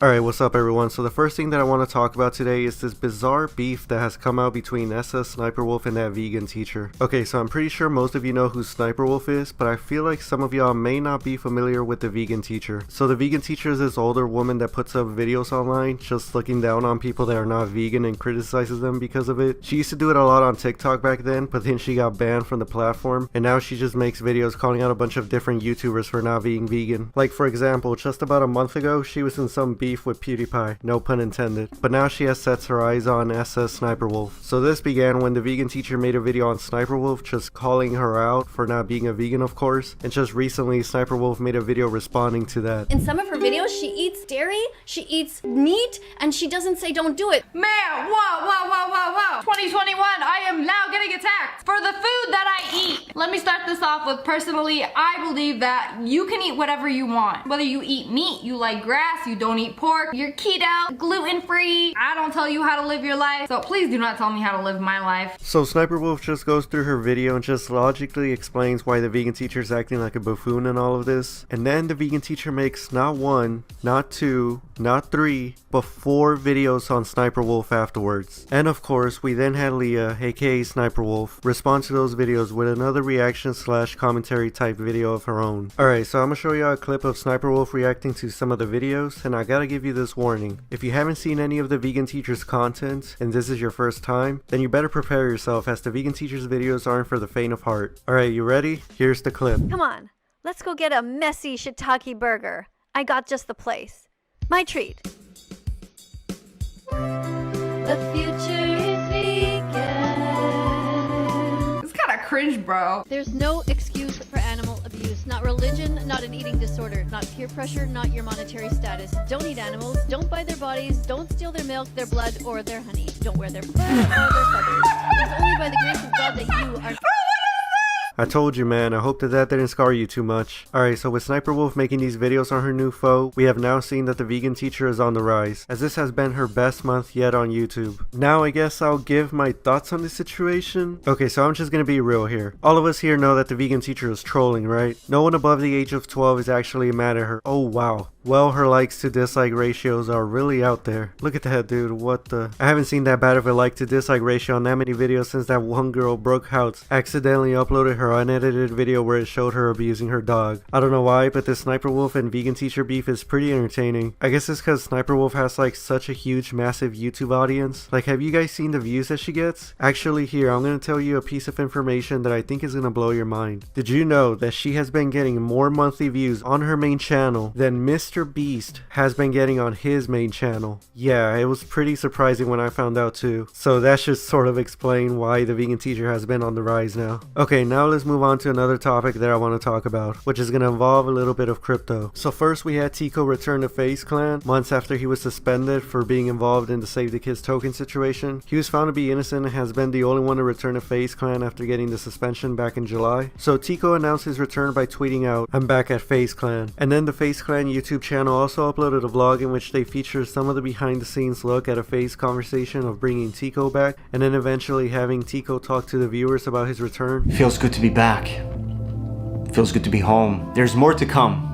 Alright, what's up everyone? So the first thing that I want to talk about today is this bizarre beef that has come out between SSSniperwolf and that vegan teacher. Okay, so I'm pretty sure most of you know who Sniperwolf is, but I feel like some of y'all may not be familiar with the vegan teacher. So the vegan teacher is this older woman that puts up videos online just looking down on people that are not vegan and criticizes them because of it. She used to do it a lot on TikTok back then, but then she got banned from the platform, and now she just makes videos calling out a bunch of different YouTubers for not being vegan. Like for example, just about a month ago, she was in some beef with PewDiePie, no pun intended, but now she has set her eyes on SSSniperwolf. So this began when the vegan teacher made a video on Sniperwolf just calling her out for not being a vegan, of course, and just recently Sniperwolf made a video responding to that. In some of her videos she eats dairy, she eats meat, and she doesn't say don't do it. Man, whoa. 2021, I am now getting attacked for the food that I eat. Let me start this off with, personally, I believe that you can eat whatever you want. Whether you eat meat, you like grass, you don't eat pork, you're keto, gluten-free. I don't tell you how to live your life, so please do not tell me how to live my life. So Sniperwolf just goes through her video and just logically explains why the vegan teacher is acting like a buffoon and all of this. And then the vegan teacher makes not one, not two, not three, but 4 videos on Sniperwolf afterwards. And of course, we then had Leah, aka Sniperwolf, respond to those videos with another reaction / commentary type video of her own. Alright, so I'm gonna show y'all a clip of Sniperwolf reacting to some of the videos, and I gotta give you this warning. If you haven't seen any of the vegan teacher's content, and this is your first time, then you better prepare yourself, as the vegan teacher's videos aren't for the faint of heart. Alright, you ready? Here's the clip. Come on, let's go get a messy shiitake burger. I got just the place. My treat. The future is vegan. It's kind of cringe, bro. There's no excuse for animal abuse. Not religion, not an eating disorder, not peer pressure, not your monetary status. Don't eat animals, don't buy their bodies, don't steal their milk, their blood, or their honey. Don't wear their fur or their feathers. It's only by the grace of God that you are... I told you, man, I hope that didn't scar you too much. Alright, so with Sniperwolf making these videos on her new foe, we have now seen that the vegan teacher is on the rise, as this has been her best month yet on YouTube. Now I guess I'll give my thoughts on the situation. Okay, so I'm just gonna be real here. All of us here know that the vegan teacher is trolling, right? No one above the age of 12 is actually mad at her. Oh wow. Well, her likes to dislike ratios are really out there. Look at that, dude. What the... I haven't seen that bad of a like to dislike ratio on that many videos since that one girl, Brooke Houts, accidentally uploaded her unedited video where it showed her abusing her dog. I don't know why, but this Sniperwolf and vegan teacher beef is pretty entertaining. I guess it's because Sniperwolf has like such a huge, massive YouTube audience. Like, have you guys seen the views that she gets? Actually, here, I'm gonna tell you a piece of information that I think is gonna blow your mind. Did you know that she has been getting more monthly views on her main channel than Mr. Beast has been getting on his main channel? Yeah, it was pretty surprising when I found out too. So that should sort of explain why the vegan teacher has been on the rise now. Okay, now let's move on to another topic that I want to talk about, which is going to involve a little bit of crypto. So first we had Teeqo return to FaZe Clan months after he was suspended for being involved in the Save the Kids token situation. He was found to be innocent and has been the only one to return to FaZe Clan after getting the suspension back in July. So Teeqo announced his return by tweeting out, "I'm back at FaZe Clan." And then the FaZe Clan YouTube channel also uploaded a vlog in which they featured some of the behind the scenes look at a FaZe conversation of bringing Teeqo back, and then eventually having Teeqo talk to the viewers about his return. Feels good to be back. Feels good to be home. There's more to come.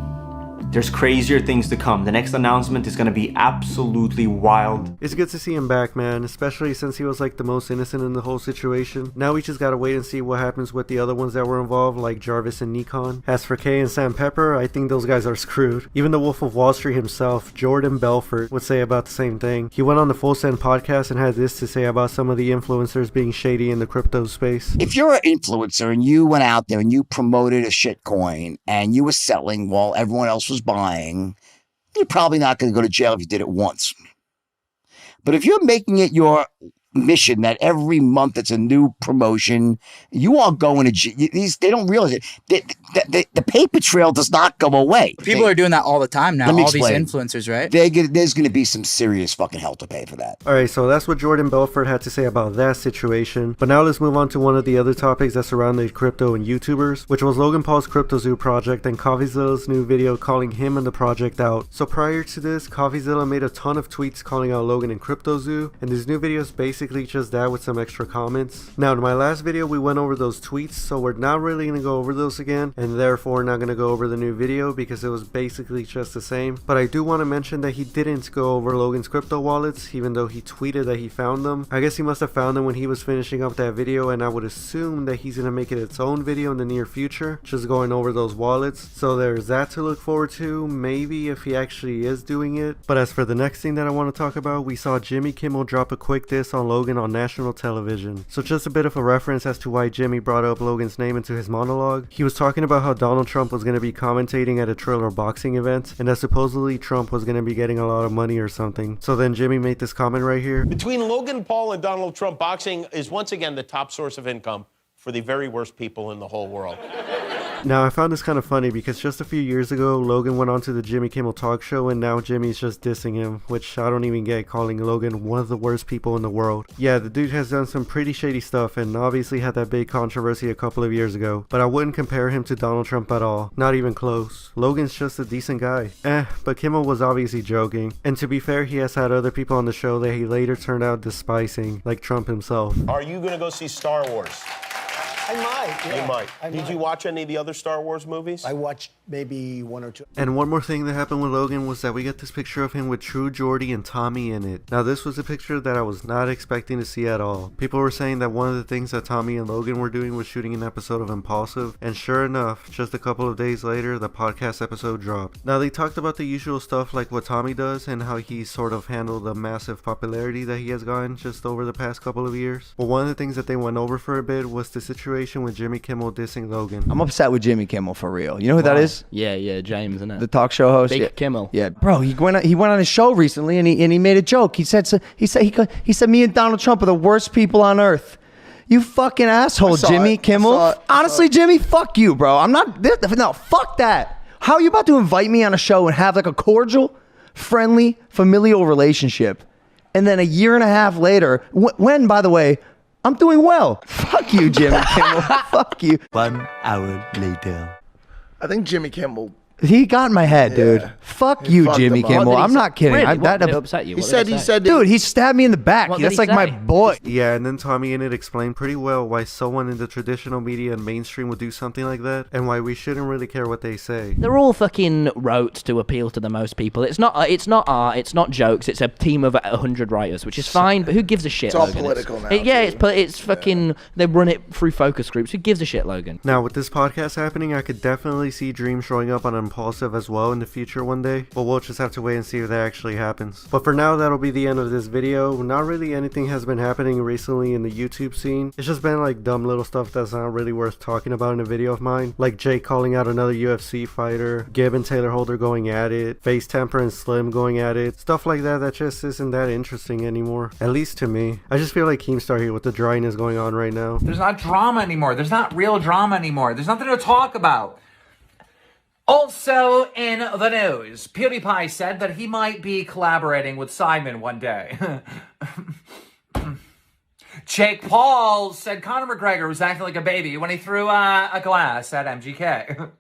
There's crazier things to come. The next announcement is gonna be absolutely wild. It's good to see him back, man, especially since he was like the most innocent in the whole situation. Now we just gotta wait and see what happens with the other ones that were involved, like Jarvis and Nikon. As for Kay and Sam Pepper, I think those guys are screwed. Even the Wolf of Wall Street himself, Jordan Belfort, would say about the same thing. He went on the Full Send podcast and had this to say about some of the influencers being shady in the crypto space. If you're an influencer and you went out there and you promoted a shit coin and you were selling while everyone else was buying, you're probably not going to go to jail if you did it once. But if you're making it your mission that every month it's a new promotion, you are going to jail. They don't realize it. The paper trail does not go away. People are doing that all the time now. All explain. These influencers, right? There's going to be some serious fucking hell to pay for that. Alright, so that's what Jordan Belfort had to say about that situation. But now let's move on to one of the other topics that surrounded crypto and YouTubers, which was Logan Paul's Cryptozoo project and Coffeezilla's new video calling him and the project out. So prior to this, Coffeezilla made a ton of tweets calling out Logan and Cryptozoo, and these new videos basically basically just that with some extra comments. Now in my last video we went over those tweets, so we're not really going to go over those again, and therefore not going to go over the new video because it was basically just the same. But I do want to mention that he didn't go over Logan's crypto wallets, even though he tweeted that he found them. I guess he must have found them when he was finishing up that video, and I would assume that he's going to make it its own video in the near future, just going over those wallets. So there's that to look forward to, maybe if he actually is doing it. But as for the next thing that I want to talk about, we saw Jimmy Kimmel drop a quick diss on Logan on national television. So just a bit of a reference as to why Jimmy brought up Logan's name into his monologue. He was talking about how Donald Trump was going to be commentating at a Triller boxing event, and that supposedly Trump was going to be getting a lot of money or something. So then Jimmy made this comment right here. Between Logan Paul and Donald Trump, boxing is once again the top source of income for the very worst people in the whole world. Now I found this kind of funny because just a few years ago Logan went on to the Jimmy Kimmel talk show, and now Jimmy's just dissing him, which I don't even get, calling Logan one of the worst people in the world. Yeah, the dude has done some pretty shady stuff and obviously had that big controversy a couple of years ago, but I wouldn't compare him to Donald Trump at all, not even close. Logan's just a decent guy. But Kimmel was obviously joking, and to be fair, he has had other people on the show that he later turned out despising, like Trump himself. Are you gonna go see Star Wars? I might, yeah. You might. Did you watch any of the other Star Wars movies? I watched maybe one or two. And one more thing that happened with Logan was that we got this picture of him with True Jordy and TommyInnit. Now this was a picture that I was not expecting to see at all. People were saying that one of the things that Tommy and Logan were doing was shooting an episode of Impaulsive, and sure enough, just a couple of days later, the podcast episode dropped. Now they talked about the usual stuff like what Tommy does and how he sort of handled the massive popularity that he has gotten just over the past couple of years. But one of the things that they went over for a bit was the situation with Jimmy Kimmel dissing Logan. I'm upset with Jimmy Kimmel for real. You know who that is? Yeah, James, isn't it? The talk show host. Big yeah. Kimmel. Yeah, bro. He went on his show recently and he made a joke. He said me and Donald Trump are the worst people on earth. You fucking asshole, Jimmy Kimmel. Honestly, Jimmy, fuck you, bro. I'm not. No, fuck that. How are you about to invite me on a show and have like a cordial, friendly, familial relationship, and then a year and a half later, when by the way, I'm doing well. Fuck you, Jimmy Kimmel. Fuck you. 1 hour later. I think Jimmy Kimmel. He got in my head, dude. Fuck you, Jimmy Kimmel. I'm not kidding. Really? What did it upset you? He said, dude, he stabbed me in the back. What That's did he like my say? boy. Yeah, and then TommyInnit explained pretty well why someone in the traditional media and mainstream would do something like that, and why we shouldn't really care what they say. They're all fucking wrote to appeal to the most people. It's not art, it's not jokes. It's a team of 100 writers, which is fine. But who gives a shit? It's all Logan? political now. It's fucking. They run it through focus groups. Who gives a shit, Logan? Now with this podcast happening, I could definitely see Dream showing up on Impaulsive as well in the future one day, but we'll just have to wait and see if that actually happens. But for now, that'll be the end of this video. Not really anything has been happening recently in the YouTube scene. It's just been like dumb little stuff that's not really worth talking about in a video of mine, like Jake calling out another UFC fighter, Gibb and Taylor Holder going at it, FaZe Temper and Slim going at it, stuff like that that just isn't that interesting anymore, at least to me. I just feel like Keemstar here with the dryness going on right now. There's not drama anymore. There's not real drama anymore. There's nothing to talk about. Also in the news, PewDiePie said that he might be collaborating with Simon one day. Jake Paul said Conor McGregor was acting like a baby when he threw a glass at MGK.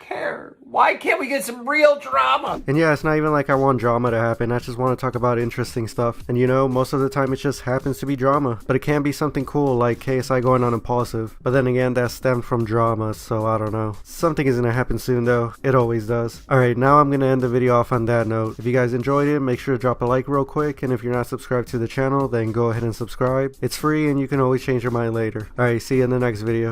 Care. Why can't we get some real drama? And yeah, it's not even like I want drama to happen. I just want to talk about interesting stuff. And you know, most of the time it just happens to be drama. But it can be something cool like KSI going on Impaulsive. But then again, that stemmed from drama, so I don't know. Something is gonna happen soon though. It always does. Alright, now I'm gonna end the video off on that note. If you guys enjoyed it, make sure to drop a like real quick. And if you're not subscribed to the channel, then go ahead and subscribe. It's free and you can always change your mind later. Alright, see you in the next video.